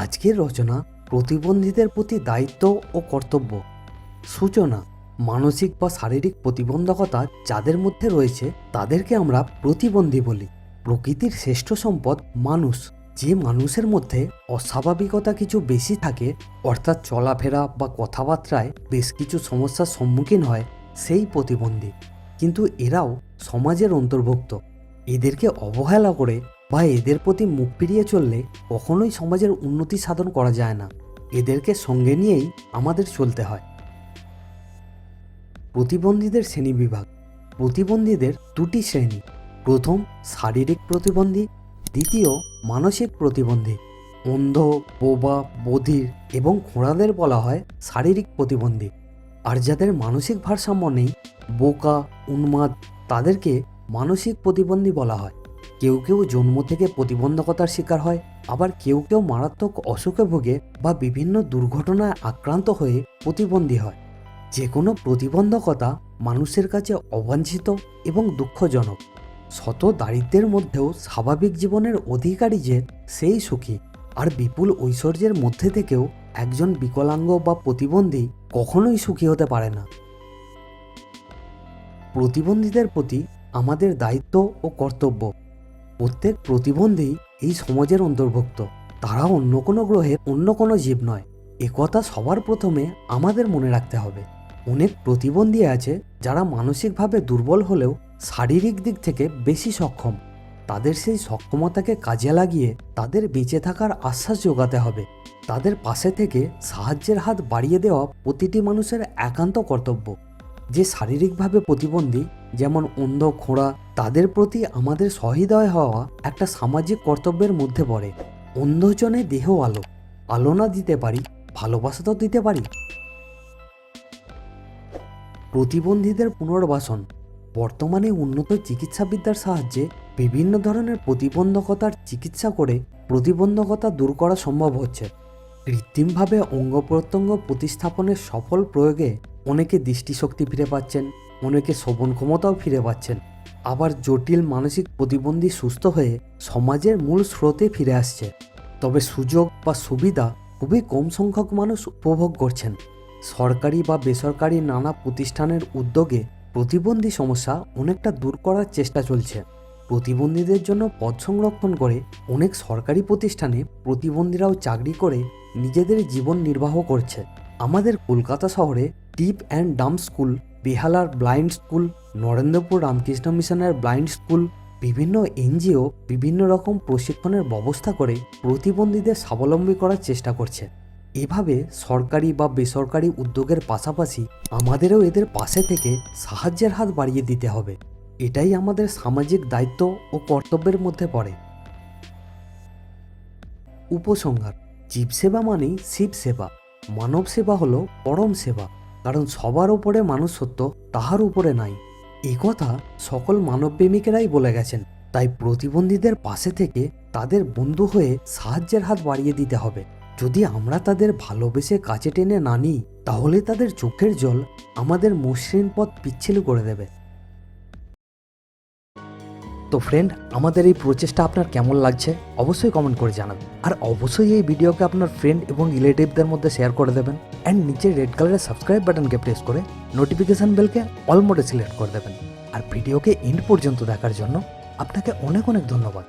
আজকের রচনা প্রতিবন্ধীদের প্রতি দায়িত্ব ও কর্তব্য। সূচনা: মানসিক বা শারীরিক প্রতিবন্ধকতা যাদের মধ্যে রয়েছে তাদেরকে আমরা প্রতিবন্ধী বলি। প্রকৃতির শ্রেষ্ঠ সম্পদ মানুষ। যে মানুষের মধ্যে অস্বাভাবিকতা কিছু বেশি থাকে, অর্থাৎ চলাফেরা বা কথাবার্তায় বেশ কিছু সমস্যার সম্মুখীন হয়, সেই প্রতিবন্ধী। কিন্তু এরাও সমাজের অন্তর্ভুক্ত। এদেরকে অবহেলা করে বা এদের প্রতি মুখ ফিরিয়ে চললে কখনোই সমাজের উন্নতি সাধন করা যায় না। এদেরকে সঙ্গে নিয়েই আমাদের চলতে হয়। প্রতিবন্ধীদের শ্রেণীবিভাগ। প্রতিবন্ধীদের দুটি শ্রেণী। প্রথম, শারীরিক প্রতিবন্ধী। দ্বিতীয়, মানসিক প্রতিবন্ধী। অন্ধ, বোবা, বধির এবং খোঁড়াদের বলা হয় শারীরিক প্রতিবন্ধী। আর যাদের মানসিক ভারসাম্য নেই, বোকা, উন্মাদ, তাদেরকে মানসিক প্রতিবন্ধী বলা হয়। কেউ কেউ জন্ম থেকে প্রতিবন্ধকতার শিকার হয়, আবার কেউ কেউ মারাত্মক অসুখে ভোগে বা বিভিন্ন দুর্ঘটনায় আক্রান্ত হয়ে প্রতিবন্ধী হয়। যে কোনো প্রতিবন্ধকতা মানুষের কাছে অবাঞ্ছিত এবং দুঃখজনক। শত দারিদ্র্যের মধ্যেও স্বাভাবিক জীবনের অধিকারী যে সেই সুখী। আর বিপুল ঐশ্বর্যের মধ্যে থেকেও একজন বিকলাঙ্গ বা প্রতিবন্ধী কখনোই সুখী হতে পারে না। প্রতিবন্ধীদের প্রতি আমাদের দায়িত্ব ও কর্তব্য। প্রত্যেক প্রতিবন্ধী এই সমাজের অন্তর্ভুক্ত। তারা অন্য কোনো গ্রহের অন্য কোনো জীব নয়। একথা সবার প্রথমে আমাদের মনে রাখতে হবে। অনেক প্রতিবন্ধী আছে যারা মানসিকভাবে দুর্বল হলেও শারীরিক দিক থেকে বেশি সক্ষম। তাদের সেই সক্ষমতাকে কাজে লাগিয়ে তাদের বেঁচে থাকার আশ্বাস যোগাতে হবে। তাদের পাশে থেকে সাহায্যের হাত বাড়িয়ে দেওয়া প্রতিটি মানুষের একান্ত কর্তব্য। যে শারীরিকভাবে প্রতিবন্ধী, যেমন অন্ধ, খোঁড়া, তাদের প্রতি আমাদের সহৃদয় হওয়া একটা সামাজিক কর্তব্যের মধ্যে পড়ে। অন্ধজনে দেহ আলো, আলো না দিতে পারি, ভালোবাসা তো দিতে পারি। প্রতিবন্ধীদের পুনর্বাসন। বর্তমানে উন্নত চিকিৎসাবিদ্যার সাহায্যে বিভিন্ন ধরনের প্রতিবন্ধকতার চিকিৎসা করে প্রতিবন্ধকতা দূর করা সম্ভব হচ্ছে। কৃত্রিমভাবে অঙ্গ প্রত্যঙ্গ প্রতিস্থাপনের সফল প্রয়োগে অনেকে দৃষ্টিশক্তি ফিরে পাচ্ছেন, অনেকে শ্রবণ ক্ষমতাও ফিরে পাচ্ছেন। আবার জটিল মানসিক প্রতিবন্ধী সুস্থ হয়ে সমাজের মূল স্রোতে ফিরে আসছে। তবে সুযোগ বা সুবিধা খুবই কম সংখ্যক মানুষ উপভোগ করছেন। সরকারি বা বেসরকারি নানা প্রতিষ্ঠানের উদ্যোগে প্রতিবন্ধী সমস্যা অনেকটা দূর করার চেষ্টা চলছে। প্রতিবন্ধীদের জন্য পদ সংরক্ষণ করে অনেক সরকারি প্রতিষ্ঠানে প্রতিবন্ধীরাও চাকরি করে নিজেদের জীবন নির্বাহ করছে। আমাদের কলকাতা শহরে টিপ অ্যান্ড ডাম্প স্কুল, বেহালার ব্লাইন্ড স্কুল, নরেন্দ্রপুর রামকৃষ্ণ মিশনের ব্লাইন্ড স্কুল, বিভিন্ন এনজিও বিভিন্ন রকম প্রশিক্ষণের ব্যবস্থা করে প্রতিবন্ধীদের স্বাবলম্বী করার চেষ্টা করছে। এভাবে সরকারি বা বেসরকারি উদ্যোগের পাশাপাশি আমাদেরও এদের পাশে থেকে সাহায্যের হাত বাড়িয়ে দিতে হবে। এটাই আমাদের সামাজিক দায়িত্ব ও কর্তব্যের মধ্যে পড়ে। উপসংহার: জীবসেবা মানেই শিব সেবা। মানব সেবা হলো পরম সেবা, কারণ সবার উপরে মানুষত্ব তাহার উপরে নাই। একথা সকল মানবপ্রেমিকেরাই বলে গেছেন। তাই প্রতিবন্ধীদের পাশে থেকে তাদের বন্ধু হয়ে সাহায্যের হাত বাড়িয়ে দিতে হবে। যদি আমরা তাদের ভালোবেসে কাছে টেনে না নিই, তাহলে তাদের চোখের জল আমাদের মসৃণ পথ পিচ্ছিল করে দেবে। তো ফ্রেন্ড, আমাদের এই প্রচেষ্টা আপনার কেমন লাগছে অবশ্যই কমেন্ট করে জানাবেন। আর অবশ্যই এই ভিডিওকে আপনার ফ্রেন্ড এবং রিলেটিভদের মধ্যে শেয়ার করে দেবেন। অ্যান্ড নিচে রেড কালারের সাবস্ক্রাইব বাটনকে প্রেস করে নোটিফিকেশন বেলকে অল মোডে সিলেক্ট করে দেবেন। আর ভিডিওকে এন্ড পর্যন্ত দেখার জন্য আপনাকে অনেক অনেক ধন্যবাদ।